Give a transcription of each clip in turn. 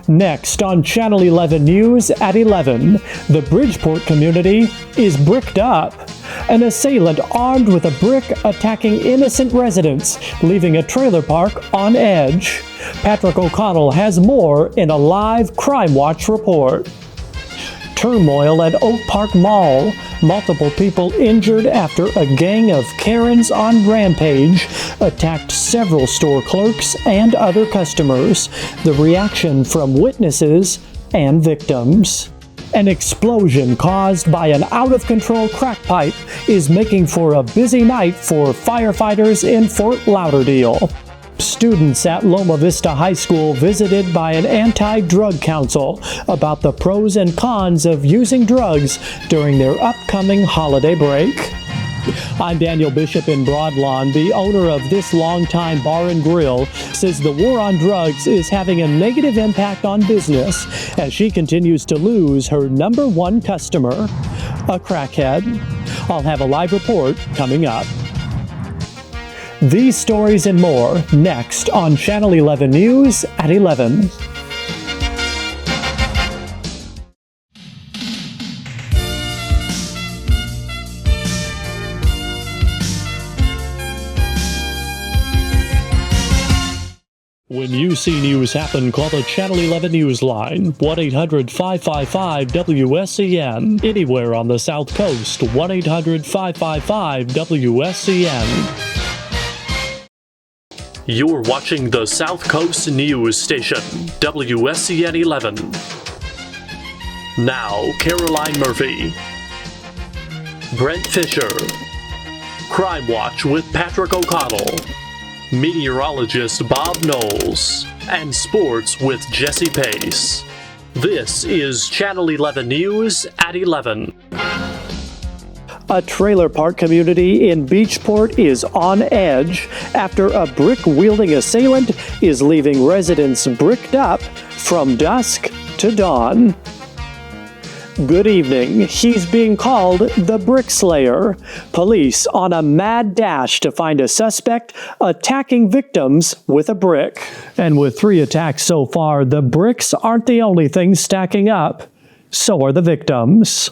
Next on Channel 11 News at 11, the Bridgeport community is bricked up. An assailant armed with a brick attacking innocent residents, leaving a trailer park on edge. Patrick O'Connell has more in a live Crime Watch report. Turmoil at Oak Park Mall. Multiple people injured after a gang of Karens on rampage attacked several store clerks and other customers. The reaction from witnesses and victims. An explosion caused by an out-of-control crack pipe is making for a busy night for firefighters in Fort Lauderdale. Students at Loma Vista High School visited by an anti-drug council about the pros and cons of using drugs during their upcoming holiday break. I'm Daniel Bishop in Broadlawn. The owner of this longtime bar and grill says the war on drugs is having a negative impact on business as she continues to lose her #1 customer, a crackhead. I'll have a live report coming up. These stories and more next on Channel 11 News at 11. When you see news happen, call the Channel 11 Newsline, 1-800-555-WSCN. Anywhere on the South Coast, 1-800-555-WSCN. You're watching the South Coast News Station, WSCN 11. Now, Caroline Murphy, Brent Fisher, Crime Watch with Patrick O'Connell, meteorologist Bob Knowles, and sports with Jesse Pace. This is Channel 11 News at 11. A trailer park community in Beachport is on edge after a brick-wielding assailant is leaving residents bricked up from dusk to dawn. Good evening. He's being called the Brick Slayer. Police on a mad dash to find a suspect attacking victims with a brick. And with 3 attacks so far, the bricks aren't the only things stacking up. So are the victims.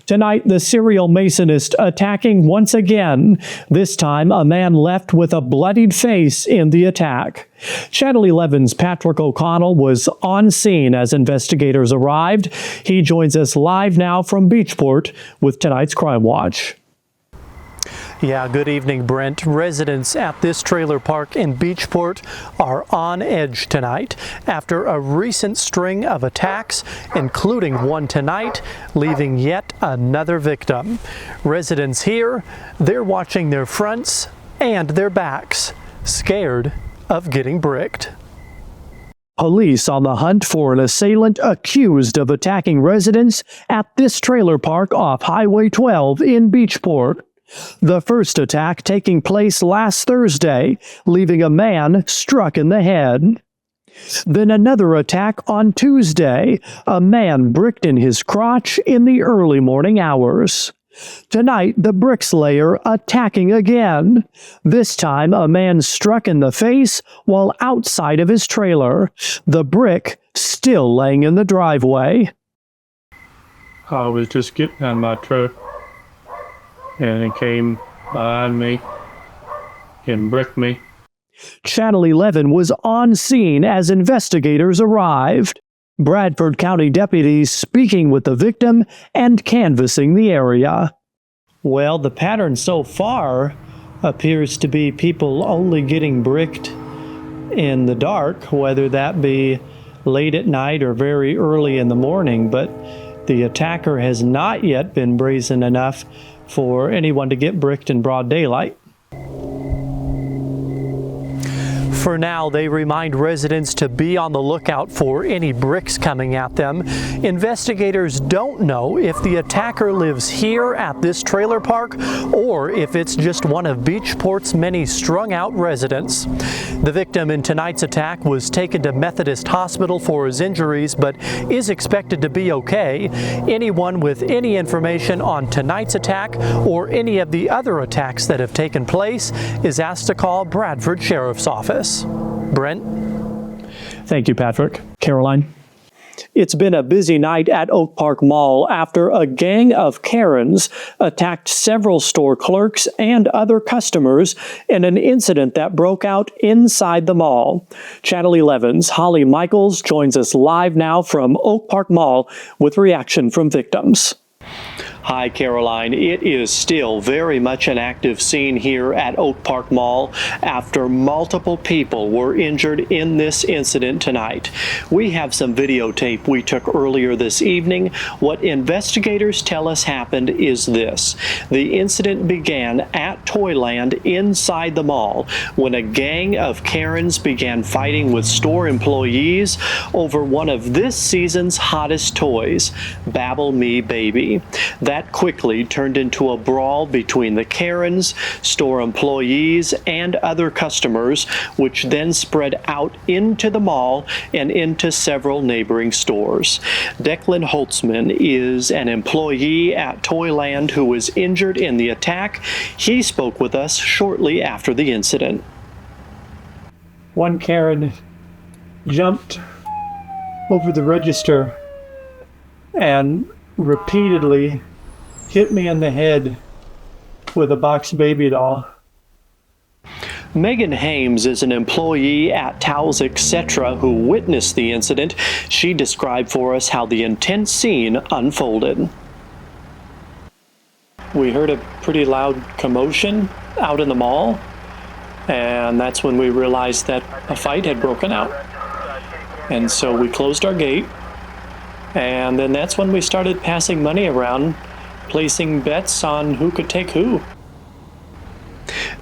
Tonight, the serial Masonist attacking once again. This time, a man left with a bloodied face in the attack. Channel 11's Patrick O'Connell was on scene as investigators arrived. He joins us live now from Beachport with tonight's Crime Watch. Yeah, good evening, Brent. Residents at this trailer park in Beachport are on edge tonight after a recent string of attacks, including one tonight, leaving yet another victim. Residents here, they're watching their fronts and their backs, scared of getting bricked. Police on the hunt for an assailant accused of attacking residents at this trailer park off Highway 12 in Beachport. The first attack taking place last Thursday, leaving a man struck in the head. Then another attack on Tuesday, a man bricked in his crotch in the early morning hours. Tonight, the Brick Slayer attacking again. This time, a man struck in the face while outside of his trailer, the brick still laying in the driveway. I was just getting out of my truck, and it came behind me and bricked me. Channel 11 was on scene as investigators arrived. Bradford County deputies speaking with the victim and canvassing the area. Well, the pattern so far appears to be people only getting bricked in the dark, whether that be late at night or very early in the morning, but the attacker has not yet been brazen enough for anyone to get bricked in broad daylight. For now, they remind residents to be on the lookout for any bricks coming at them. Investigators don't know if the attacker lives here at this trailer park or if it's just one of Beachport's many strung-out residents. The victim in tonight's attack was taken to Methodist Hospital for his injuries, but is expected to be okay. Anyone with any information on tonight's attack or any of the other attacks that have taken place is asked to call Bradford Sheriff's Office. Brent? Thank you, Patrick. Caroline. It's been a busy night at Oak Park Mall after a gang of Karens attacked several store clerks and other customers in an incident that broke out inside the mall. Channel 11's Holly Michaels joins us live now from Oak Park Mall with reaction from victims. Hi, Caroline. It is still very much an active scene here at Oak Park Mall after multiple people were injured in this incident tonight. We have some videotape we took earlier this evening. What investigators tell us happened is this. The incident began at Toyland inside the mall when a gang of Karens began fighting with store employees over one of this season's hottest toys, Babble Me Baby. That quickly turned into a brawl between the Karens, store employees, and other customers, which then spread out into the mall and into several neighboring stores. Declan Holtzman is an employee at Toyland who was injured in the attack. He spoke with us shortly after the incident. One Karen jumped over the register and repeatedly hit me in the head with a box baby doll. Megan Hames is an employee at Towels Etc. who witnessed the incident. She described for us how the intense scene unfolded. We heard a pretty loud commotion out in the mall, and that's when we realized that a fight had broken out. And so we closed our gate, and then that's when we started passing money around, placing bets on who could take who.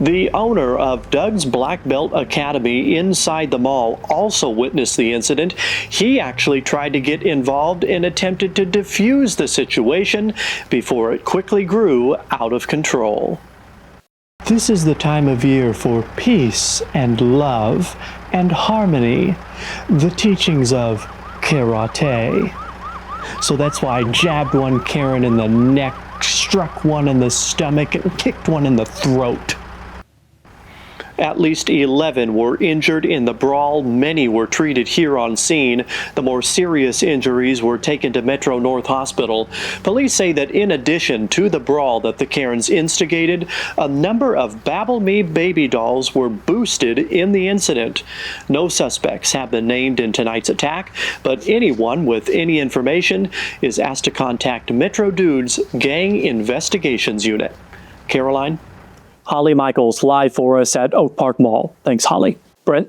The owner of Doug's Black Belt Academy inside the mall also witnessed the incident. He actually tried to get involved and attempted to defuse the situation before it quickly grew out of control. This is the time of year for peace and love and harmony, the teachings of karate. So that's why I jabbed one Karen in the neck, struck one in the stomach, and kicked one in the throat. At least 11 were injured in the brawl. Many were treated here on scene. The more serious injuries were taken to Metro North Hospital. Police say that in addition to the brawl that the Karens instigated, a number of Babble Me Baby dolls were boosted in the incident. No suspects have been named in tonight's attack, but anyone with any information is asked to contact Metro Dude's Gang Investigations Unit. Caroline? Holly Michaels live for us at Oak Park Mall. Thanks, Holly. Brent?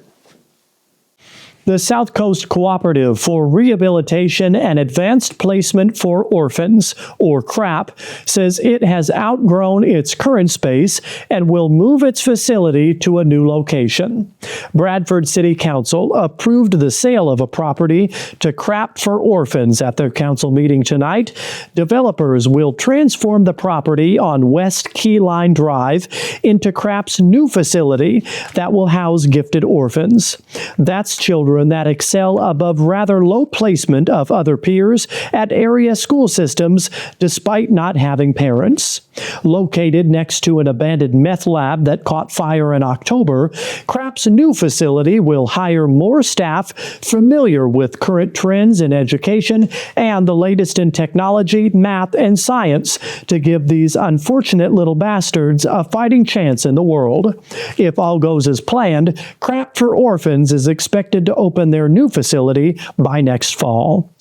The South Coast Cooperative for Rehabilitation and Advanced Placement for Orphans, or CRAP, says it has outgrown its current space and will move its facility to a new location. Bradford City Council approved the sale of a property to CRAP for Orphans at their council meeting tonight. Developers will transform the property on West Key Line Drive into CRAP's new facility that will house gifted orphans. That's children that excel above rather low placement of other peers at area school systems despite not having parents. Located next to an abandoned meth lab that caught fire in October, CRAP's new facility will hire more staff familiar with current trends in education and the latest in technology, math, and science to give these unfortunate little bastards a fighting chance in the world. If all goes as planned, CRAP for Orphans is expected to open their new facility by next fall.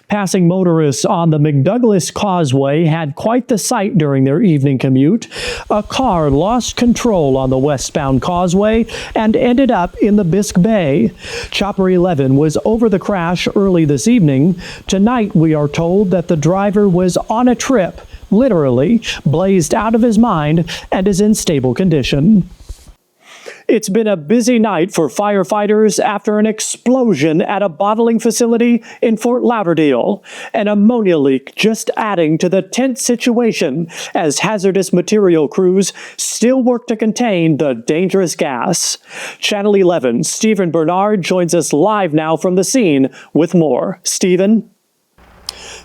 Passing motorists on the McDouglas Causeway had quite the sight during their evening commute. A car lost control on the westbound causeway and ended up in the Bisque Bay. Chopper 11 was over the crash early this evening. Tonight, we are told that the driver was on a trip, literally blazed out of his mind, and is in stable condition. It's been a busy night for firefighters after an explosion at a bottling facility in Fort Lauderdale. An ammonia leak just adding to the tense situation as hazardous material crews still work to contain the dangerous gas. Channel 11's Stephen Bernard joins us live now from the scene with more. Stephen?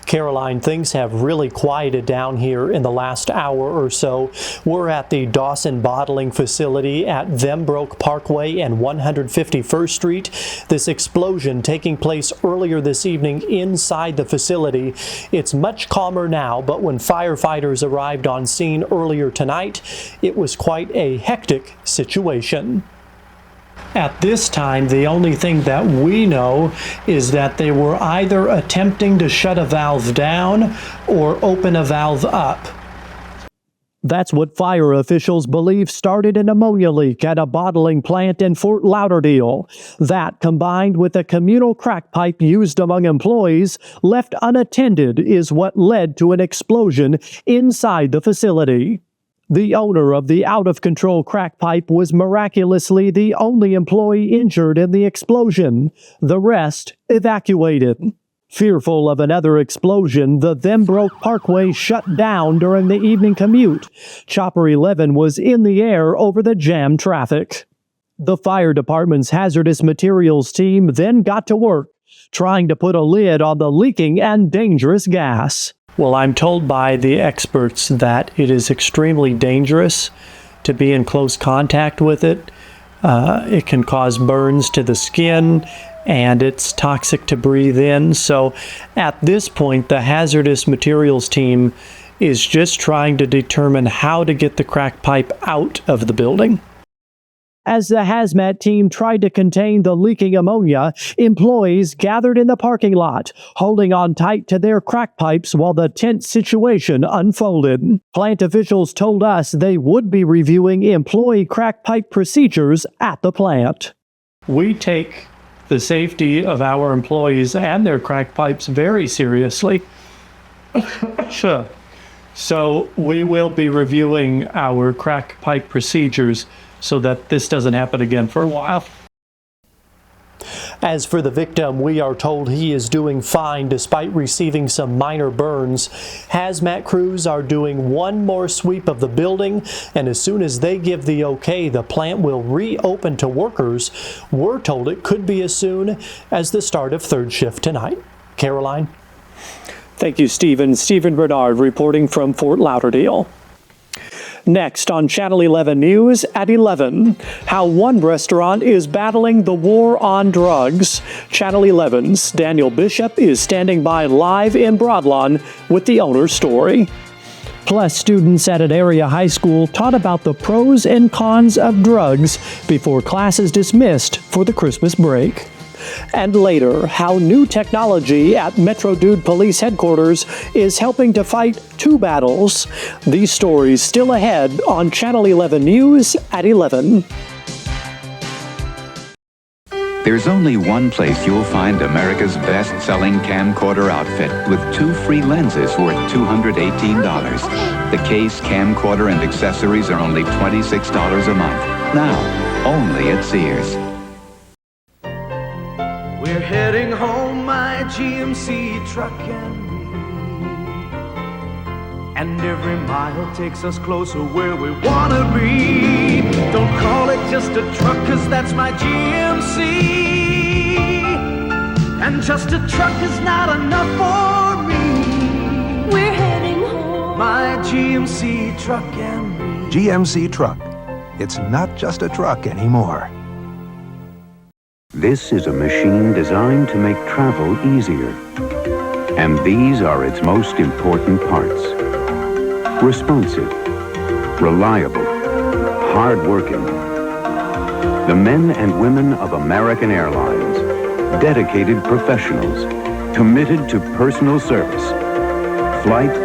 Caroline, things have really quieted down here in the last hour or so. We're at the Dawson Bottling Facility at Thembroke Parkway and 151st Street. This explosion taking place earlier this evening inside the facility. It's much calmer now, but when firefighters arrived on scene earlier tonight, it was quite a hectic situation. At this time, the only thing that we know is that they were either attempting to shut a valve down or open a valve up. That's what fire officials believe started an ammonia leak at a bottling plant in Fort Lauderdale. That, combined with a communal crack pipe used among employees left unattended, is what led to an explosion inside the facility. The owner of the out-of-control crack pipe was miraculously the only employee injured in the explosion. The rest evacuated. Fearful of another explosion, the Thembroke Parkway shut down during the evening commute. Chopper 11 was in the air over the jammed traffic. The fire department's hazardous materials team then got to work, trying to put a lid on the leaking and dangerous gas. Well, I'm told by the experts that it is extremely dangerous to be in close contact with it. It can cause burns to the skin, and it's toxic to breathe in. So at this point, the hazardous materials team is just trying to determine how to get the crack pipe out of the building. As the hazmat team tried to contain the leaking ammonia, employees gathered in the parking lot, holding on tight to their crack pipes while the tense situation unfolded. Plant officials told us they would be reviewing employee crack pipe procedures at the plant. We take the safety of our employees and their crack pipes very seriously. Sure. So we will be reviewing our crack pipe procedures so that this doesn't happen again for a while. As for the victim, we are told he is doing fine despite receiving some minor burns. Hazmat crews are doing one more sweep of the building, and as soon as they give the okay, the plant will reopen to workers. We're told it could be as soon as the start of third shift tonight. Caroline? Thank you, Stephen. Stephen Bernard reporting from Fort Lauderdale. Next on Channel 11 News at 11, how one restaurant is battling the war on drugs. Channel 11's Daniel Bishop is standing by live in Broadlawn with the owner's story. Plus, students at an area high school taught about the pros and cons of drugs before classes dismissed for the Christmas break. And later, how new technology at Metro Dude Police Headquarters is helping to fight two battles. These stories still ahead on Channel 11 News at 11. There's only one place you'll find America's best-selling camcorder outfit with 2 free lenses worth $218. The case, camcorder, and accessories are only $26 a month. Now, only at Sears. We're heading home, my GMC truck and me. And every mile takes us closer where we wanna be. Don't call it just a truck, 'cause that's my GMC. And just a truck is not enough for me. We're heading home, my GMC truck and me. GMC Truck. It's not just a truck anymore. This is a machine designed to make travel easier. And these are its most important parts. Responsive, reliable, hard-working. The men and women of American Airlines, dedicated professionals, committed to personal service. Flight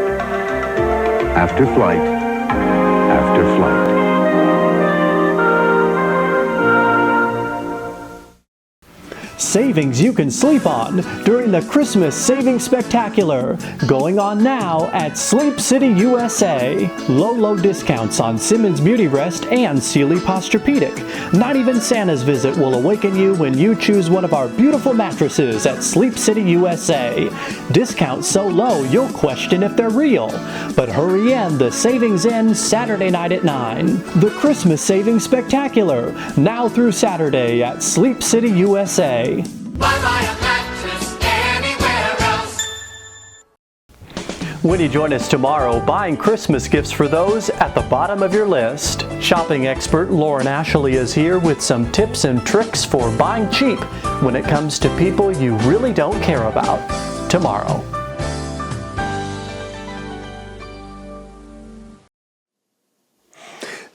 after flight after flight. Savings you can sleep on during the Christmas Savings Spectacular, going on now at SleepCityUSA. Low discounts on Simmons Beauty Rest and Sealy Posturepedic. Not even Santa's visit will awaken you when you choose one of our beautiful mattresses at SleepCityUSA. Discounts so low you'll question if they're real. But hurry in, the savings end Saturday night at 9. The Christmas Savings Spectacular, now through Saturday at SleepCityUSA. Bye-bye. When you join us tomorrow, buying Christmas gifts for those at the bottom of your list. Shopping expert Lauren Ashley is here with some tips and tricks for buying cheap when it comes to people you really don't care about. Tomorrow.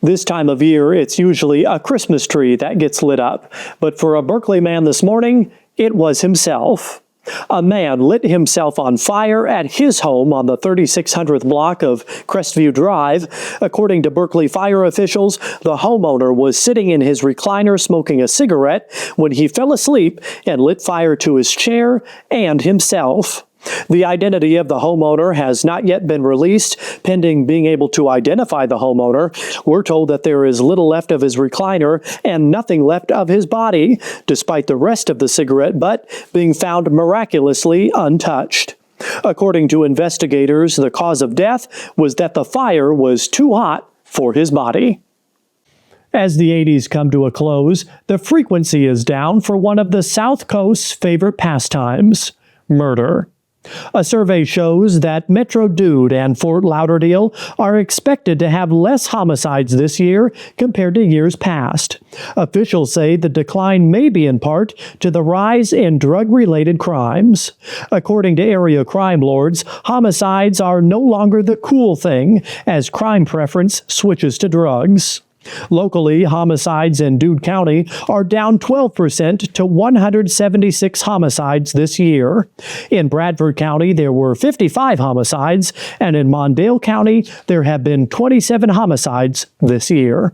This time of year, it's usually a Christmas tree that gets lit up. But for a Berkeley man this morning, it was himself. A man lit himself on fire at his home on the 3600th block of Crestview Drive. According to Berkeley fire officials, the homeowner was sitting in his recliner smoking a cigarette when he fell asleep and lit fire to his chair and himself. The identity of the homeowner has not yet been released, pending being able to identify the homeowner. We're told that there is little left of his recliner and nothing left of his body, despite the rest of the cigarette butt being found miraculously untouched. According to investigators, the cause of death was that the fire was too hot for his body. As the 80s come to a close, the frequency is down for one of the South Coast's favorite pastimes, murder. A survey shows that Metro Dude and Fort Lauderdale are expected to have less homicides this year compared to years past. Officials say the decline may be in part to the rise in drug-related crimes. According to area crime lords, homicides are no longer the cool thing as crime preference switches to drugs. Locally, homicides in Dude County are down 12% to 176 homicides this year. In Bradford County, there were 55 homicides, and in Mondale County, there have been 27 homicides this year.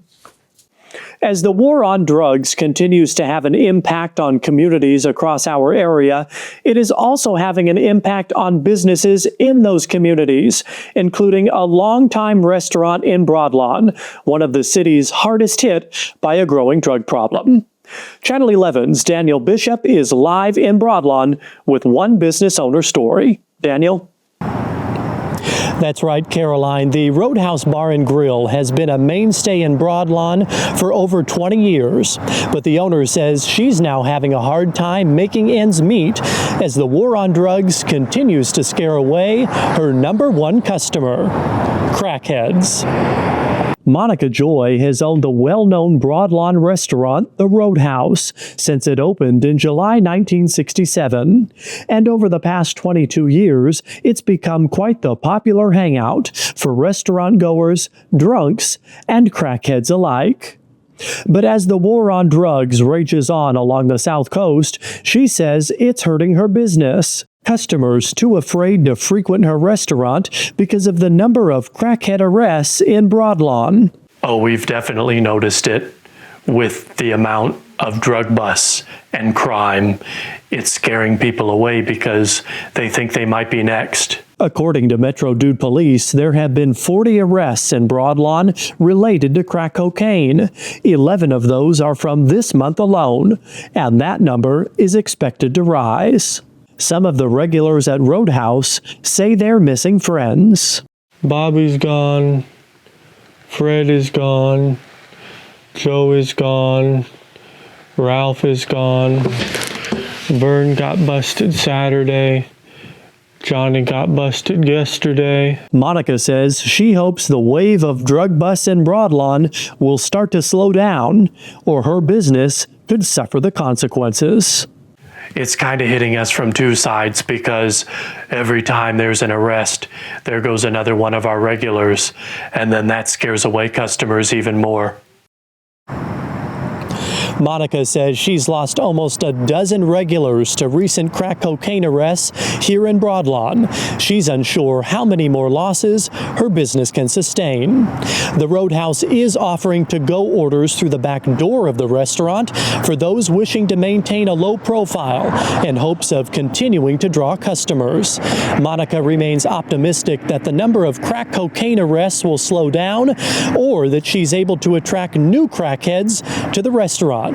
As the war on drugs continues to have an impact on communities across our area, it is also having an impact on businesses in those communities, including a longtime restaurant in Broadlawn, one of the city's hardest hit by a growing drug problem. Channel 11's Daniel Bishop is live in Broadlawn with one business owner story. Daniel? That's right, Caroline. The Roadhouse Bar and Grill has been a mainstay in Broadlawn for over 20 years. But the owner says she's now having a hard time making ends meet as the war on drugs continues to scare away her #1 customer, crackheads. Monica Joy has owned the well-known Broadlawn restaurant, The Roadhouse, since it opened in July 1967. And over the past 22 years, it's become quite the popular hangout for restaurant goers, drunks, and crackheads alike. But as the war on drugs rages on along the South Coast, she says it's hurting her business. Customers too afraid to frequent her restaurant because of the number of crackhead arrests in Broadlawn. Oh, we've definitely noticed it with the amount of drug busts and crime. It's scaring people away because they think they might be next. According to Metro Dude Police, there have been 40 arrests in Broadlawn related to crack cocaine. 11 of those are from this month alone, and that number is expected to rise. Some of the regulars at Roadhouse say they're missing friends. Bobby's gone. Fred is gone. Joe is gone. Ralph is gone. Vern got busted Saturday. Johnny got busted yesterday. Monica says she hopes the wave of drug busts in Broadlawn will start to slow down, or her business could suffer the consequences. It's kind of hitting us from two sides because every time there's an arrest, there goes another one of our regulars, and then that scares away customers even more. Monica says she's lost almost a dozen regulars to recent crack cocaine arrests here in Broadlawn. She's unsure how many more losses her business can sustain. The Roadhouse is offering to-go orders through the back door of the restaurant for those wishing to maintain a low profile in hopes of continuing to draw customers. Monica remains optimistic that the number of crack cocaine arrests will slow down or that she's able to attract new crackheads to the restaurant.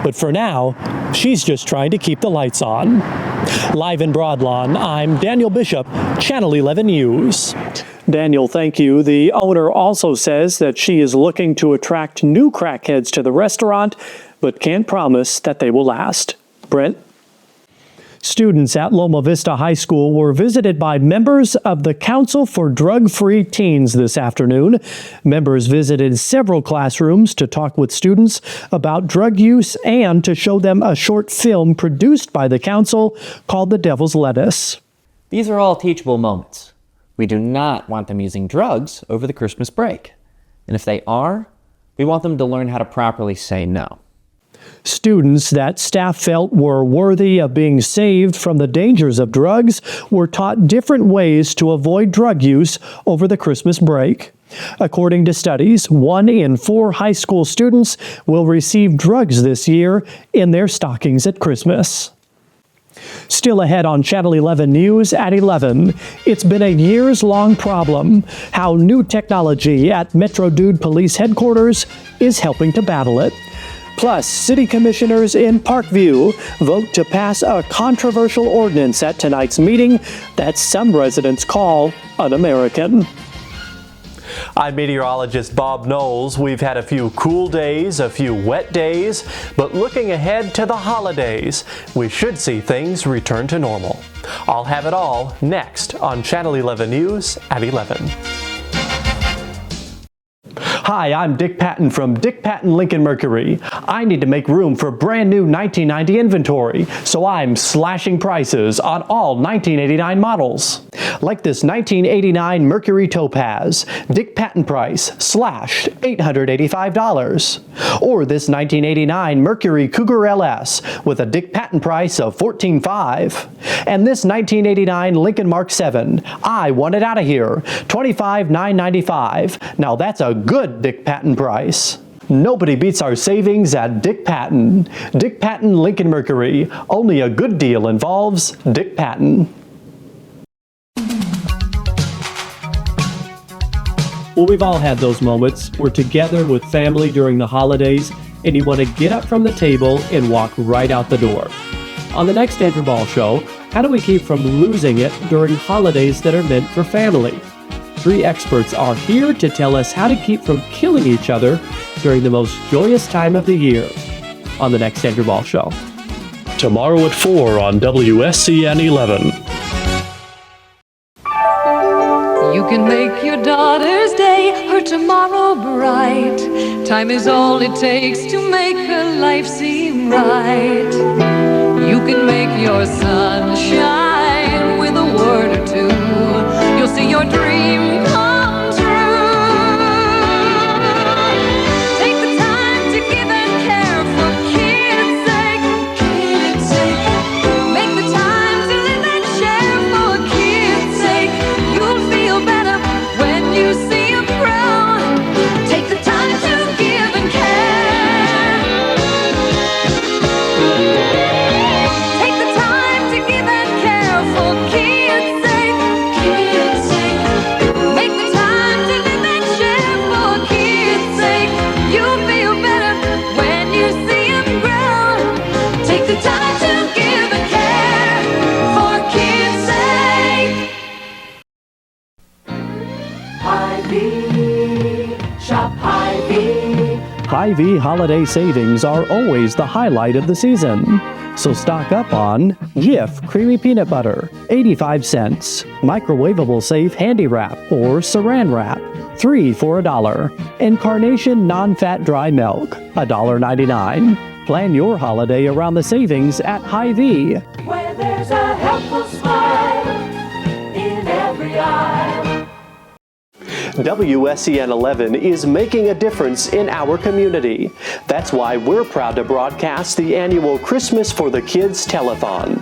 But for now, she's just trying to keep the lights on. Live in Broadlawn, I'm Daniel Bishop, Channel 11 News. Daniel, thank you. The owner also says that she is looking to attract new crackheads to the restaurant, but can't promise that they will last. Brent? Students at Loma Vista High School were visited by members of the Council for Drug-Free Teens this afternoon. Members visited several classrooms to talk with students about drug use and to show them a short film produced by the council called The Devil's Lettuce. These are all teachable moments. We do not want them using drugs over the Christmas break. And if they are, we want them to learn how to properly say no. Students that staff felt were worthy of being saved from the dangers of drugs were taught different ways to avoid drug use over the Christmas break. According to studies, 1 in 4 high school students will receive drugs this year in their stockings at Christmas. Still ahead on Channel 11 News at 11, it's been a years-long problem how new technology at Metro Dude Police Headquarters is helping to battle it. Plus, city commissioners in Parkview vote to pass a controversial ordinance at tonight's meeting that some residents call un-American. I'm meteorologist Bob Knowles. We've had a few cool days, a few wet days, but looking ahead to the holidays, we should see things return to normal. I'll have it all next on Channel 11 News at 11. Hi, I'm Dick Patten from Dick Patten Lincoln-Mercury. I need to make room for brand new 1990 inventory, so I'm slashing prices on all 1989 models. Like this 1989 Mercury Topaz, Dick Patten price slashed $885. Or this 1989 Mercury Cougar LS with a Dick Patten price of $14,500. And this 1989 Lincoln Mark 7, I want it out of here, $25,995. Now that's a good Dick Patten price. Nobody beats our savings at Dick Patten. Dick Patten Lincoln-Mercury. Only a good deal involves Dick Patten. Well, we've all had those moments. We're together with family during the holidays, and you want to get up from the table and walk right out the door. On the next Andrew Ball Show, how do we keep from losing it during holidays that are meant for family? 3 experts are here to tell us how to keep from killing each other during the most joyous time of the year on the next Andrew Ball Show. Tomorrow at 4 on WSCN 11. You can make your daughter's day, her tomorrow bright. Time is all it takes to make her life seem right. You can make your sun shine with a word or two. You'll see your dream come true. Take the time to give and care for kids' sake, kids' sake. Make the time to live and share for kids' sake. You'll feel better when you see them grow. Take the time to give and care. Take the time to give and care for kids' sake, kids' sake. Make the time to live and share for kids' sake. You'll feel better when you see them grow. Take the time to give and care for kids' sake. Hy-Vee, shop Hy-Vee. Hy-Vee holiday savings are always the highlight of the season. So stock up on Jif Creamy Peanut Butter, 85 cents. Microwavable Safe Handy Wrap or Saran Wrap, 3 for $1. And Carnation Non-Fat Dry Milk, $1.99. Plan your holiday around the savings at Hy-Vee. Where there's a helpful smile in every aisle. WSCN 11 is making a difference in our community. That's why we're proud to broadcast the annual Christmas for the Kids Telethon.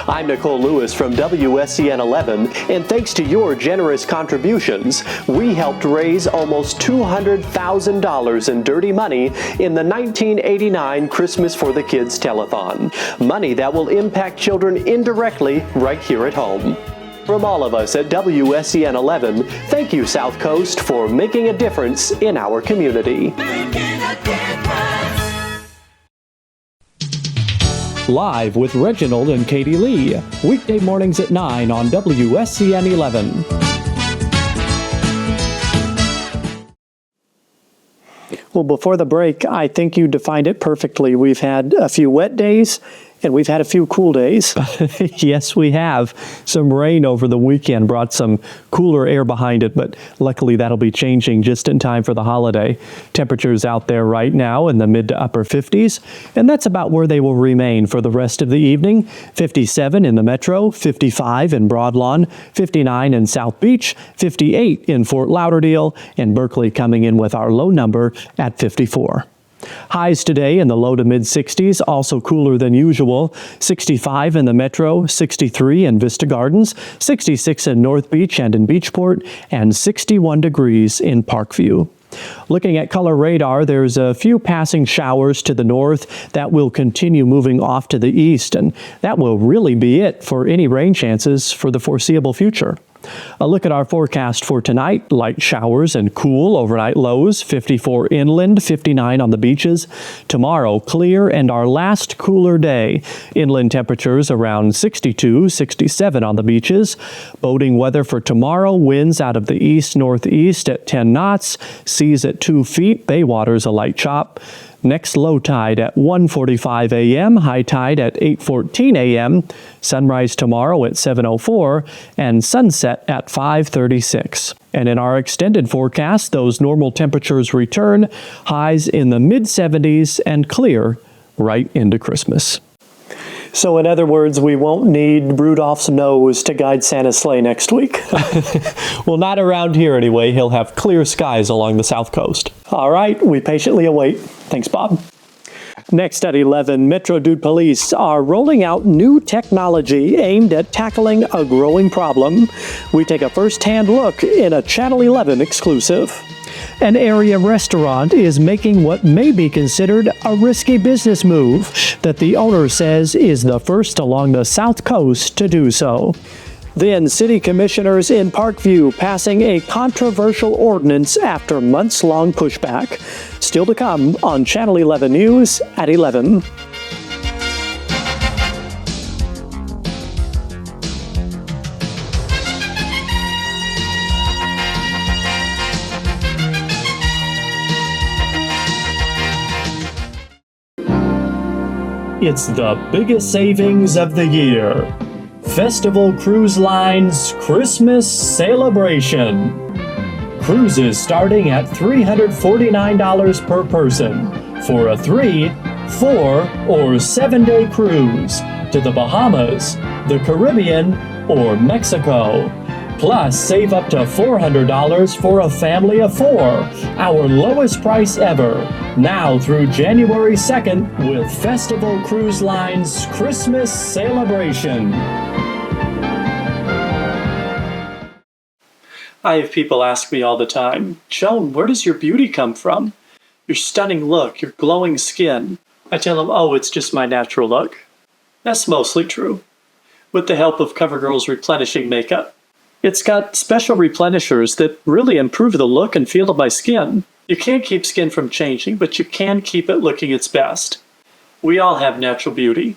I'm Nicole Lewis from WSCN 11, and thanks to your generous contributions, we helped raise almost $200,000 in dirty money in the 1989 Christmas for the Kids Telethon. Money that will impact children indirectly right here at home. From all of us at WSCN 11, thank you, South Coast, for making a difference in our community. Live with Reginald and Katie Lee, weekday mornings at 9 on WSCN 11. Well, before the break, I think you defined it perfectly. We've had a few wet days And we've had a few cool days. Yes, we have. Some rain over the weekend brought some cooler air behind it, but luckily that'll be changing just in time for the holiday. Temperatures out there right now in the mid to upper 50s, and that's about where they will remain for the rest of the evening. 57 in the metro, 55 in Broadlawn, 59 in South Beach, 58 in Fort Lauderdale, and Berkeley coming in with our low number at 54. Highs today in the low to mid 60s, also cooler than usual. 65 in the metro, 63 in Vista Gardens, 66 in North Beach and in Beachport, and 61 degrees in Parkview. Looking at color radar, there's a few passing showers to the north that will continue moving off to the east, and that will really be it for any rain chances for the foreseeable future. A look at our forecast for tonight: light showers and cool overnight lows, 54 inland, 59 on the beaches. Tomorrow, clear and our last cooler day. Inland temperatures around 62, 67 on the beaches. Boating weather for tomorrow: winds out of the east-northeast at 10 knots, seas at 2 feet, bay waters a light chop. Next low tide at 1:45 a.m., high tide at 8:14 a.m., sunrise tomorrow at 7:04, and sunset at 5:36. And in our extended forecast, those normal temperatures return, highs in the mid-70s and clear right into Christmas. So in other words, we won't need Rudolph's nose to guide Santa's sleigh next week. Well, not around here anyway. He'll have clear skies along the south coast. All right, we patiently await. Thanks, Bob. Next at 11, Metro Dude Police are rolling out new technology aimed at tackling a growing problem. We take a first-hand look in a Channel 11 exclusive. An area restaurant is making what may be considered a risky business move that the owner says is the first along the South Coast to do so. Then, city commissioners in Parkview passing a controversial ordinance after months-long pushback. Still to come on Channel 11 News at 11. It's the biggest savings of the year. Festival Cruise Line's Christmas Celebration. Cruises starting at $349 per person for a 3, 4, or 7-day cruise to the Bahamas, the Caribbean, or Mexico. Plus, save up to $400 for a family of 4, our lowest price ever. Now through January 2nd with Festival Cruise Line's Christmas Celebration. I have people ask me all the time, Joan, where does your beauty come from? Your stunning look, your glowing skin. I tell them, oh, it's just my natural look. That's mostly true. With the help of Covergirl's replenishing makeup. It's got special replenishers that really improve the look and feel of my skin. You can't keep skin from changing, but you can keep it looking its best. We all have natural beauty.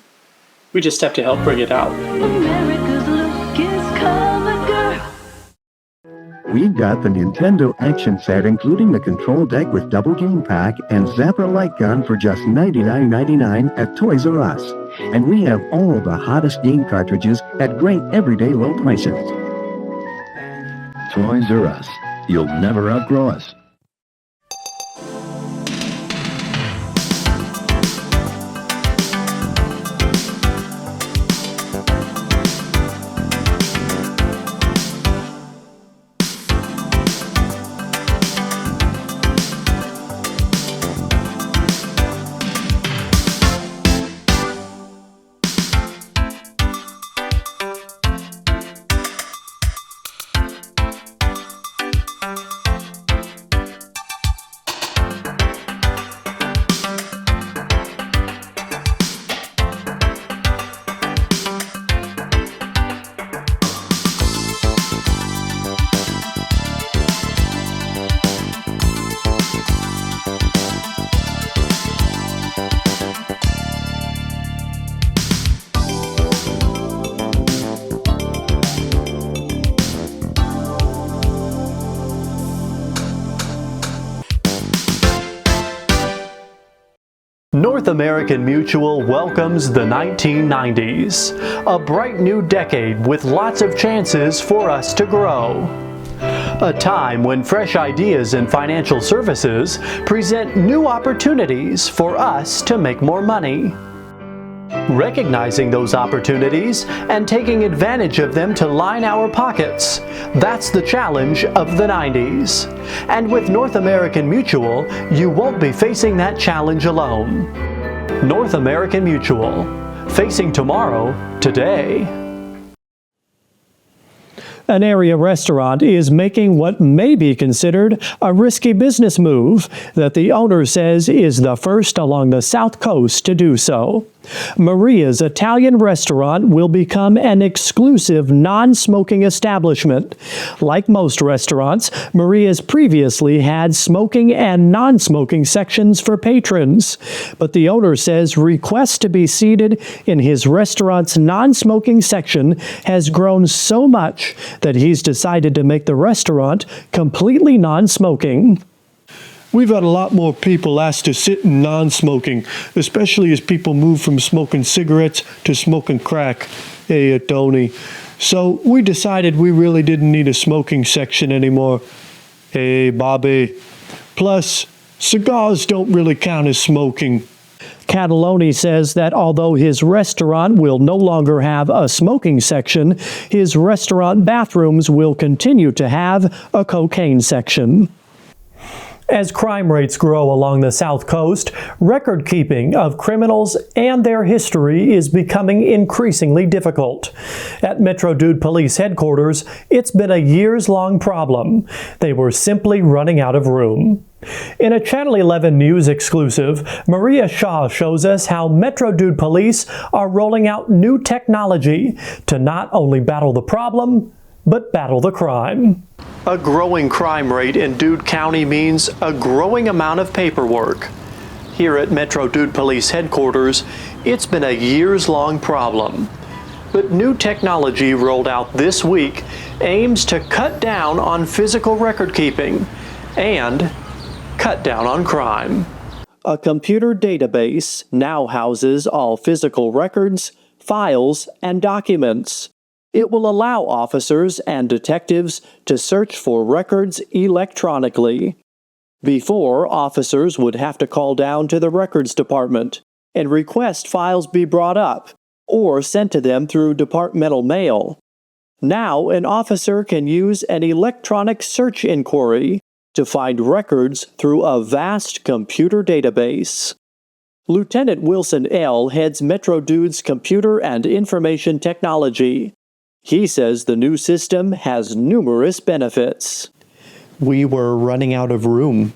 We just have to help bring it out. America's look is Covergirl. We've got the Nintendo Action Set, including the control deck with double game pack and Zapper light gun for just $99.99 at Toys R Us. And we have all the hottest game cartridges at great everyday low prices. Toys R Us. You'll never outgrow us. North American Mutual welcomes the 1990s, a bright new decade with lots of chances for us to grow. A time when fresh ideas in financial services present new opportunities for us to make more money. Recognizing those opportunities and taking advantage of them to line our pockets, that's the challenge of the 90s. And with North American Mutual, you won't be facing that challenge alone. North American Mutual, facing tomorrow, today. An area restaurant is making what may be considered a risky business move that the owner says is the first along the South Coast to do so. Maria's Italian restaurant will become an exclusive non-smoking establishment. Like most restaurants, Maria's previously had smoking and non-smoking sections for patrons. But the owner says requests to be seated in his restaurant's non-smoking section has grown so much that he's decided to make the restaurant completely non-smoking. We've had a lot more people asked to sit in non-smoking, especially as people move from smoking cigarettes to smoking crack. Hey, Tony. So we decided we really didn't need a smoking section anymore. Hey, Bobby. Plus, cigars don't really count as smoking. Cataloni says that although his restaurant will no longer have a smoking section, his restaurant bathrooms will continue to have a cocaine section. As crime rates grow along the South Coast, record keeping of criminals and their history is becoming increasingly difficult. At Metro Dude Police Headquarters, it's been a years-long problem. They were simply running out of room. In a Channel 11 News exclusive, Maria Shaw shows us how Metro Dude Police are rolling out new technology to not only battle the problem, but battle the crime. A growing crime rate in Dude County means a growing amount of paperwork. Here at Metro Dude Police Headquarters, it's been a years-long problem. But new technology rolled out this week aims to cut down on physical record keeping and cut down on crime. A computer database now houses all physical records, files, and documents. It will allow officers and detectives to search for records electronically. Before, officers would have to call down to the records department and request files be brought up or sent to them through departmental mail. Now, an officer can use an electronic search inquiry to find records through a vast computer database. Lieutenant Wilson L. heads Metro Dude's Computer and Information Technology. He says the new system has numerous benefits. We were running out of room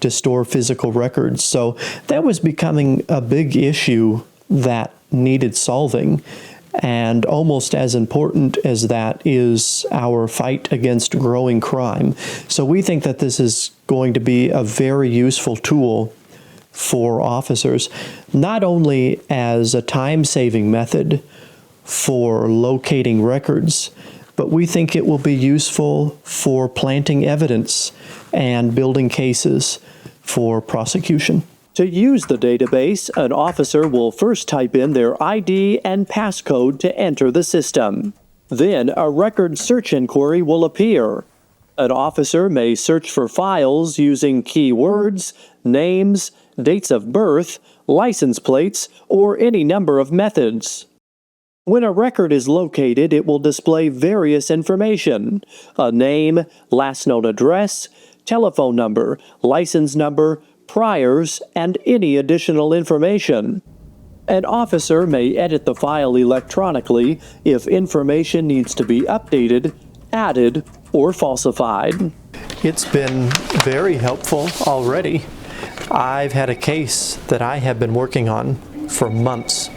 to store physical records, so that was becoming a big issue that needed solving. And almost as important as that is our fight against growing crime. So we think that this is going to be a very useful tool for officers, not only as a time-saving method for locating records, but we think it will be useful for planting evidence and building cases for prosecution. To use the database, an officer will first type in their ID and passcode to enter the system. Then a record search inquiry will appear. An officer may search for files using keywords, names, dates of birth, license plates, or any number of methods. When a record is located, it will display various information: a name, last known address, telephone number, license number, priors, and any additional information. An officer may edit the file electronically if information needs to be updated, added, or falsified. It's been very helpful already. I've had a case that I have been working on for months,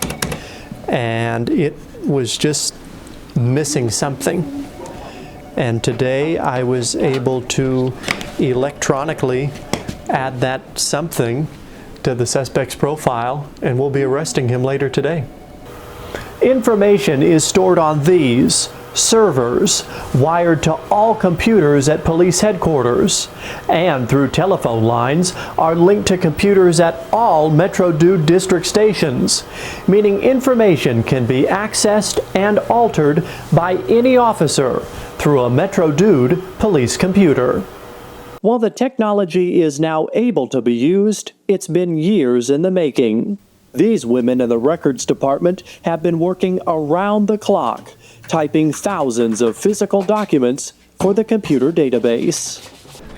and it was just missing something. And today I was able to electronically add that something to the suspect's profile, and we'll be arresting him later today. Information is stored on these, servers wired to all computers at police headquarters and through telephone lines are linked to computers at all Metro Dude district stations, meaning information can be accessed and altered by any officer through a Metro Dude police computer. While the technology is now able to be used, it's been years in the making. These women in the records department have been working around the clock, typing thousands of physical documents for the computer database.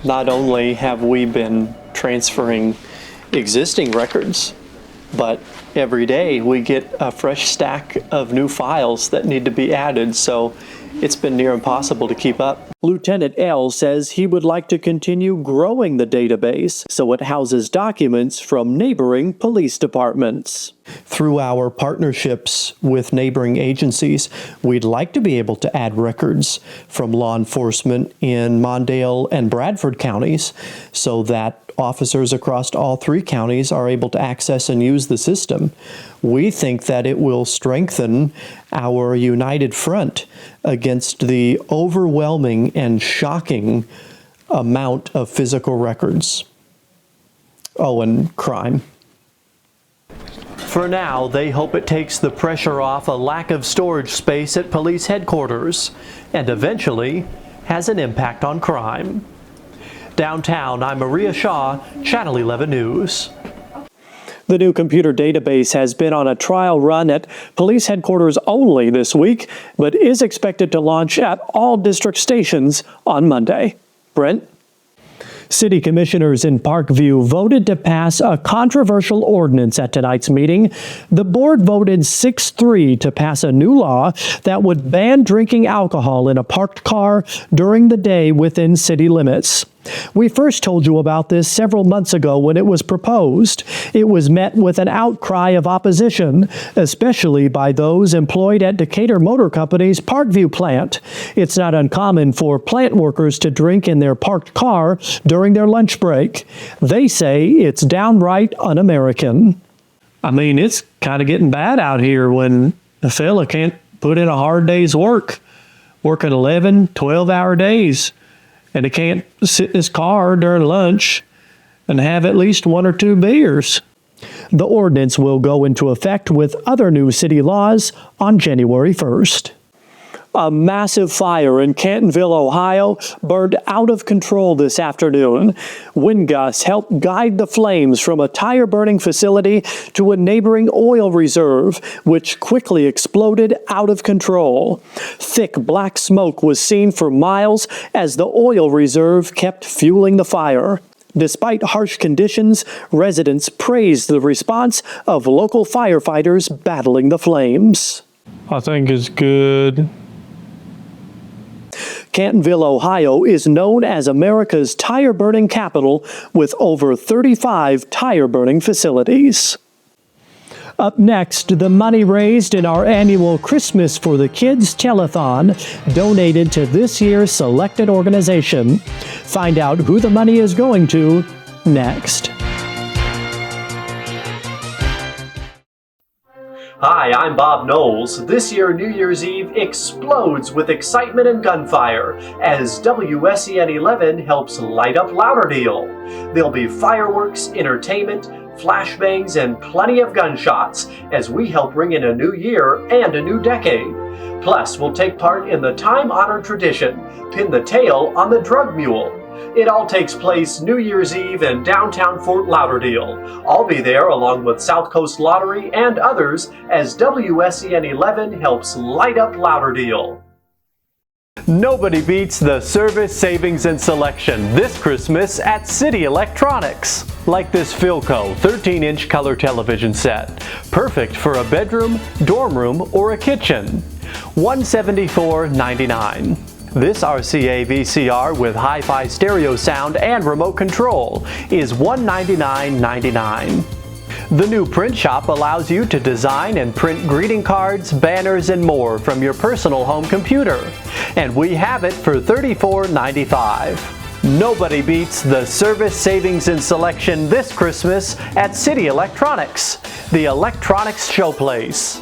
Not only have we been transferring existing records, but every day we get a fresh stack of new files that need to be added, so it's been near impossible to keep up. Lieutenant L says he would like to continue growing the database so it houses documents from neighboring police departments. Through our partnerships with neighboring agencies, we'd like to be able to add records from law enforcement in Mondale and Bradford counties so that officers across all three counties are able to access and use the system. We think that it will strengthen our united front against the overwhelming and shocking amount of physical records. Oh, and crime. For now, they hope it takes the pressure off a lack of storage space at police headquarters and eventually has an impact on crime. Downtown, I'm Maria Shaw, Channel 11 News. The new computer database has been on a trial run at police headquarters only this week, but is expected to launch at all district stations on Monday. Brent? City commissioners in Parkview voted to pass a controversial ordinance at tonight's meeting. The board voted 6-3 to pass a new law that would ban drinking alcohol in a parked car during the day within city limits. We first told you about this several months ago when it was proposed. It was met with an outcry of opposition, especially by those employed at Decatur Motor Company's Parkview plant. It's not uncommon for plant workers to drink in their parked car during their lunch break. They say it's downright un-American. I mean, it's kind of getting bad out here when a fella can't put in a hard day's work, working 11, 12-hour days. And he can't sit in his car during lunch and have at least 1 or 2 beers. The ordinance will go into effect with other new city laws on January 1st. A massive fire in Cantonville, Ohio, burned out of control this afternoon. Wind gusts helped guide the flames from a tire-burning facility to a neighboring oil reserve, which quickly exploded out of control. Thick black smoke was seen for miles as the oil reserve kept fueling the fire. Despite harsh conditions, residents praised the response of local firefighters battling the flames. I think it's good. Cantonville, Ohio is known as America's tire-burning capital with over 35 tire-burning facilities. Up next, the money raised in our annual Christmas for the Kids Telethon donated to this year's selected organization. Find out who the money is going to next. Hi, I'm Bob Knowles. This year, New Year's Eve explodes with excitement and gunfire as WSCN 11 helps light up Louderdeal. There'll be fireworks, entertainment, flashbangs, and plenty of gunshots as we help ring in a new year and a new decade. Plus, we'll take part in the time-honored tradition, Pin the Tail on the Drug Mule. It all takes place New Year's Eve in downtown Fort Lauderdale. I'll be there along with South Coast Lottery and others as WSCN 11 helps light up Lauderdale. Nobody beats the service, savings, and selection this Christmas at City Electronics. Like this Philco 13-inch color television set. Perfect for a bedroom, dorm room, or a kitchen. $174.99. This RCA VCR with hi-fi stereo sound and remote control is $199.99. The new print shop allows you to design and print greeting cards, banners, and more from your personal home computer. And we have it for $34.95. Nobody beats the service, savings, and selection this Christmas at City Electronics, the electronics showplace.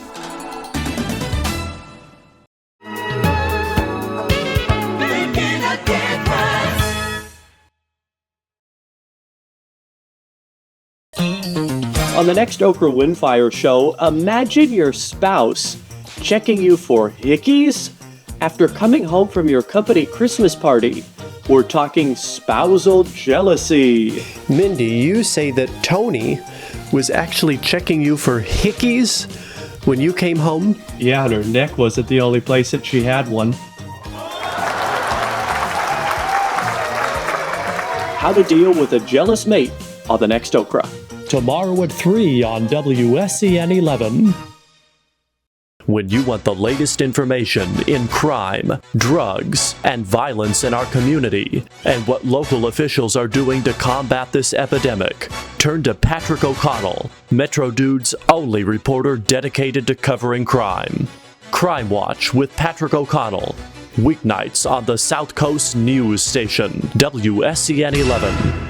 On the next Okrah Windfire Show, imagine your spouse checking you for hickeys after coming home from your company Christmas party. We're talking spousal jealousy. Mindy, you say that Tony was actually checking you for hickeys when you came home? Yeah, and her neck wasn't the only place that she had one. How to deal with a jealous mate on the next Okrah. Tomorrow at 3 on WSCN 11. When you want the latest information in crime, drugs, and violence in our community, and what local officials are doing to combat this epidemic, turn to Patrick O'Connell, Metro Dude's only reporter dedicated to covering crime. Crime Watch with Patrick O'Connell, weeknights on the South Coast News Station, WSCN 11.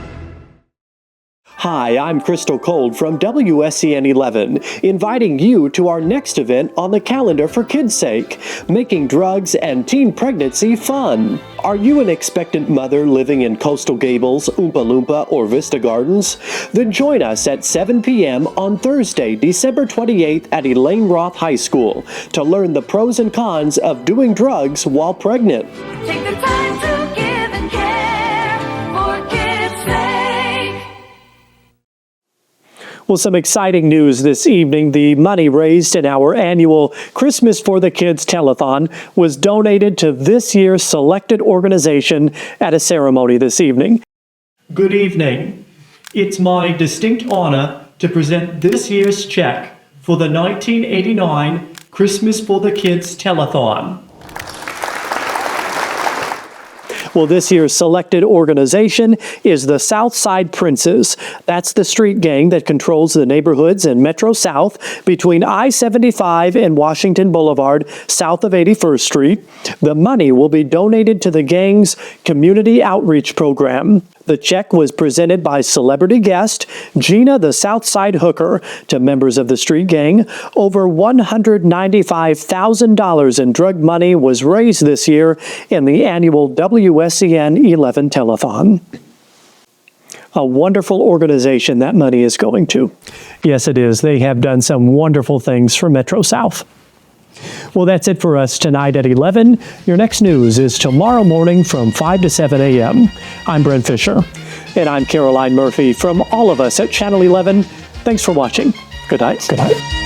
Hi, I'm Crystal Cold from WSCN 11, inviting you to our next event on the calendar for Kids Sake, making drugs and teen pregnancy fun. Are you an expectant mother living in Coastal Gables, Oompa Loompa, or Vista Gardens? Then join us at 7 p.m. on Thursday, December 28th at Elaine Roth High School to learn the pros and cons of doing drugs while pregnant. Take the time to give and care for kids' sake. Well, some exciting news this evening. The money raised in our annual Christmas for the Kids Telethon was donated to this year's selected organization at a ceremony this evening. Good evening. It's my distinct honor to present this year's check for the 1989 Christmas for the Kids Telethon. Well, this year's selected organization is the Southside Princes. That's the street gang that controls the neighborhoods in Metro South between I-75 and Washington Boulevard, south of 81st Street. The money will be donated to the gang's community outreach program. The check was presented by celebrity guest Gina the Southside Hooker to members of the street gang. Over $195,000 in drug money was raised this year in the annual WSCN 11 Telethon. A wonderful organization that money is going to. Yes, it is. They have done some wonderful things for Metro South. Well, that's it for us tonight at 11. Your next news is tomorrow morning from 5 to 7 a.m. I'm Brent Fisher. And I'm Caroline Murphy. From all of us at Channel 11, thanks for watching. Good night. Good night.